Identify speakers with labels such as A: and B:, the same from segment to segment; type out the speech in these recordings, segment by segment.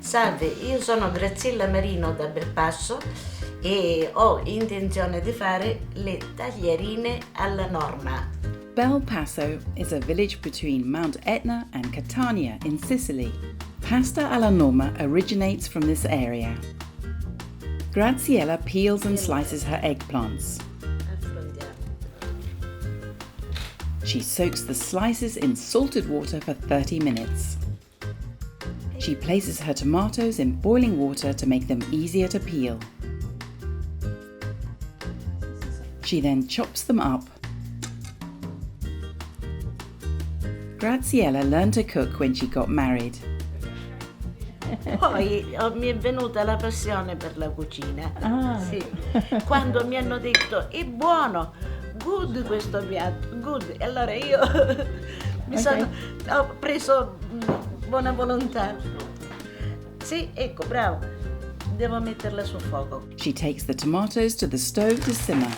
A: Salve, io sono Graziella Marino da Belpasso e ho intenzione di fare le taglierine alla norma.
B: Belpasso is a village between Mount Etna and Catania in Sicily. Pasta alla norma originates from this area. Graziella peels and slices her eggplants. She soaks the slices in salted water for 30 minutes. She places her tomatoes in boiling water to make them easier to peel. She then chops them up. Graziella learned to cook when she got married.
A: Poi mi è venuta la passione per la cucina. Sì. Quando mi hanno detto è buono, good questo piatto, good. E allora io ho preso buona volontà. Sì, ecco, bravo. Devo metterla sul fuoco.
B: She takes the tomatoes to the stove to simmer.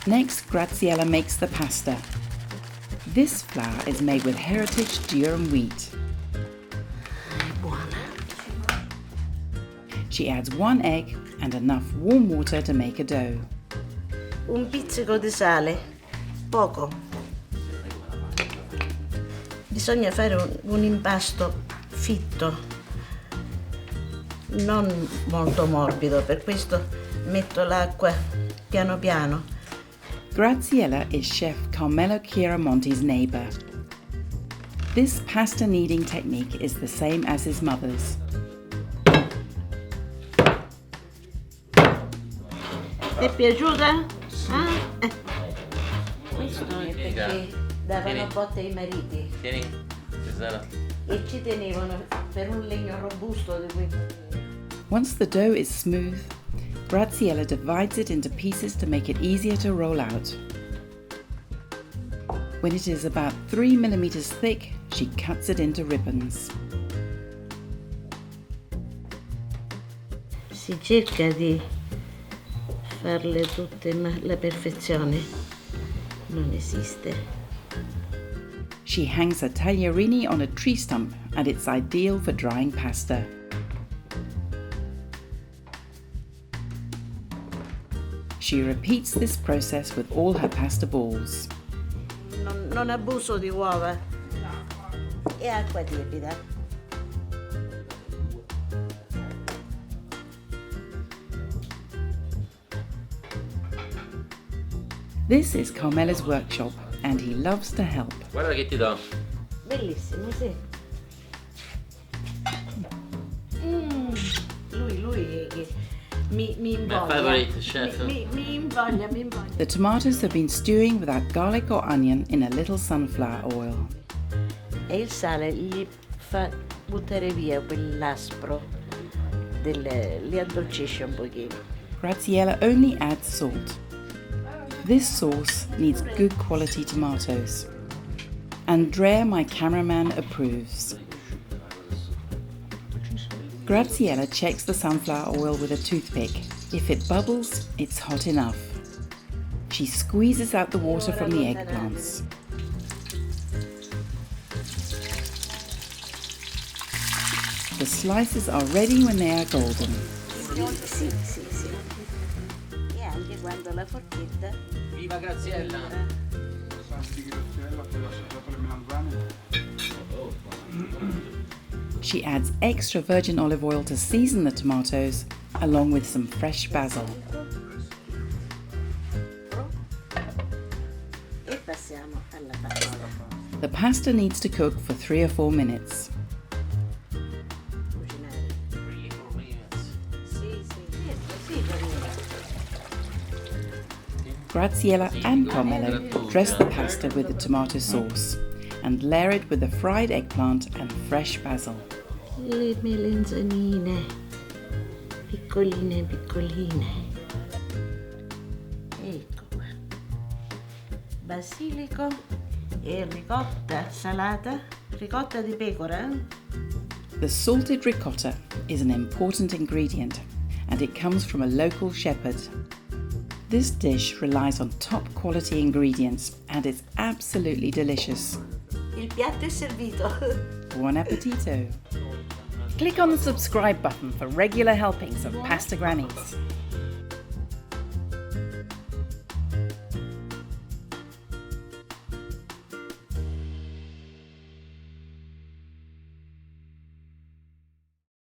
B: Next, Graziella makes the pasta. This flour is made with heritage durum wheat.
A: È buona.
B: She adds 1 egg and enough warm water to make a dough.
A: Un pizzico di sale, poco. Bisogna fare un impasto fitto, non molto morbido, per questo metto l'acqua piano piano.
B: Graziella is chef Carmelo Chiaramonti's neighbour. This pasta kneading technique is the same as his mother's.
A: Ti è piaciuta? Questo è perché davano botte ai mariti.
C: Tieni, tesoro.
A: E ci tenevano per un legno robusto di cui...
B: Once the dough is smooth, Graziella divides it into pieces to make it easier to roll out. When it is about 3 millimeters thick, she cuts it into ribbons.
A: Si cerca di farle tutte, ma la perfezione non esiste.
B: She hangs her taglierini on a tree stump and it's ideal for drying pasta. She repeats this process with all her pasta balls.
A: Non abuso di uova e acqua tiepida.
B: This is Carmelo's workshop and he loves to help.
C: Guarda che ti do.
A: Bellissimo, sì. Lui è che mi invoglia.
C: My favorite chef.
A: Mi invoglia.
B: The tomatoes have been stewing without garlic or onion in a little sunflower oil.
A: E il sale gli fa buttare via quell'aspro, li addolcisce un pochino.
B: Graziella only adds salt. This sauce needs good quality tomatoes. Andrea, my cameraman, approves. Graziella checks the sunflower oil with a toothpick. If it bubbles, it's hot enough. She squeezes out the water from the eggplants. The slices are ready when they are golden.
A: Sì. E anche quando la forchetta...
C: Viva Graziella!
B: She adds extra virgin olive oil to season the tomatoes, along with some fresh basil.
A: E passiamo alla pasta.
B: The pasta needs to cook for 3 or 4 minutes.
A: Cucinare.
C: 3-4 minutes.
A: Sì, per ora.
B: Graziella and Carmelo dress the pasta with the tomato sauce and layer it with the fried eggplant and fresh basil.
A: Le melanzanine, piccoline. Ecco qua. Basilico e ricotta salata, ricotta di pecora.
B: The salted ricotta is an important ingredient and it comes from a local shepherd. This dish relies on top quality ingredients and it's absolutely delicious.
A: Il piatto è servito.
B: Buon appetito! Click on the subscribe button for regular helpings of Pasta Grannies.